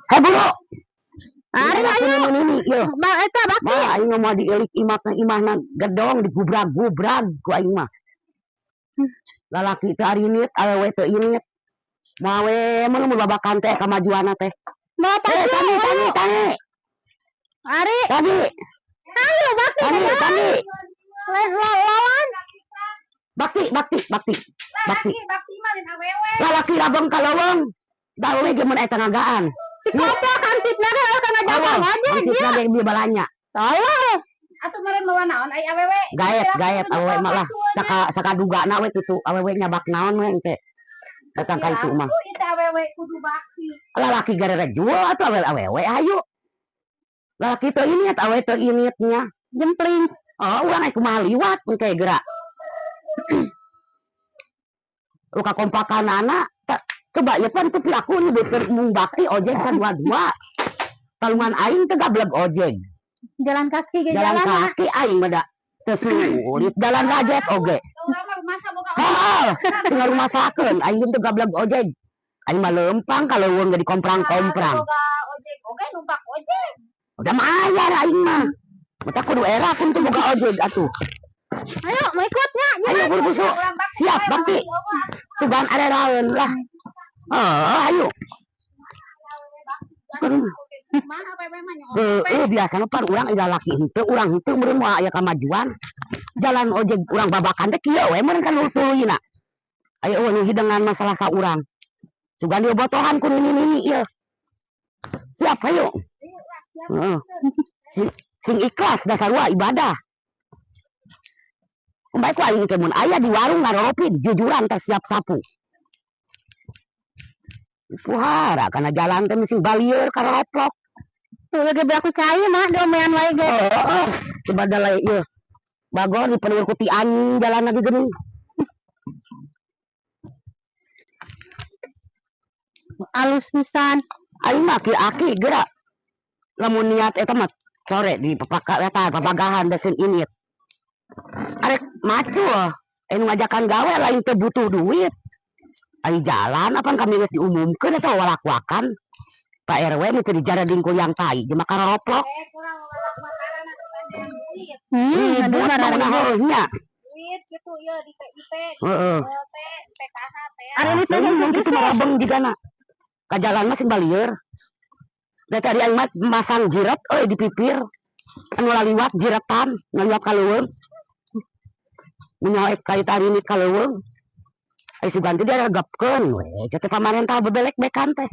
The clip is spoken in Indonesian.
Hei guru, Ari ayo. ini yo. Ba eta bakti. Bah, aing mau dieulik imahna gedong digubrak-gubrak ku aing mah. Lalaki teh ari init, awewe teh init. Mawe mun babakan teh kamajuanna teh. Bapak Tani. Ari. Tani. Ayo bakti. Tani. Lawan. Bakti. Bakti malin awewe. Lalaki labeng kalaweng. Dawe ge mun eta ngagaan. Si Kopo kansipna kana jalan aja dia. Kansipna ge balanya. Tolong. Atuh meureun bawa naon ai awewe? Gaet awewe malah saka dugana we kitu awewe nyabak naon we teh. Datang ka itu mah. Itu awewe kudu bakti. Lalaki gara jual atau awewe ayo. Lalaki teh ini atau awewe teh initnya. Jempling. Oh, urang aya kumaha liwat mun kayak gerak. Luka kompakan anak coba ya pan tuh pelaku nih beker mung bakti ojek sadua-dua. Talungan aing teh gablek ojek. Jalan kaki ge Jalan kaki aing mah da teu sulit. Jalan rajet oge. Heeh, tinggal rumah sakeun aing teh gablek ojek. Aing mah lempang kalau uang jadi komprang-komprang. Ojek, oke numpak ojek. Udah mayar aing mah. Mata kudu era pun tuh boga ojek atuh. Ayo, mau ikutnya. Ayo buru-buru. Siap, bakti. Sugan ada lawan lah. Oh, ayo. Biasa pan urang ida laki henteu, urang henteu meureun moal aya kamajuan. Jalan ojek urang babakan teh kieu we meureun kan tuluy-na. Ayo eueuh hidangan masalah sa urang. Sugan diobotohan ku nini ieu. Siap ayo. Heeh. Sing ikhlas dasar wa ibadah. Baik aing teh mun aya di warung ngaropi jujuran teh siap sapu. Puhara kana jalan teh mesin balieur karoplok. Tuh ge aku cai mah domean wae ge. Coba dalai ieu. Bagor dipenuh ku ti anjing jalan lagi geuning. Alus pisan. Aing mah aki-aki gerak. Lamun niat eta mah sore di papagahan desen init. Arek macu anu ngajakan gawe lain teh butuh duit. Ai jalan apa kami geus diumumkeun eta walak-wakan. Pak RW meuti dijarading ku yang tai jeung makaroplok. Aduh marahnya. Duit kitu ieu di PIP. Heeh. PKH teh. Ari ini teh kitu marabeng digana. Ka jalan mah sing balieur. Da tadi aing mah masang jirat euy di pipir. Anu laliwat jiratan, ngaliwat ka leuweung. Menyoek kait ari ini ka leuweung. Ai sugan teh diaragapkeun we, cenah pamarentah bebelek bekan teh.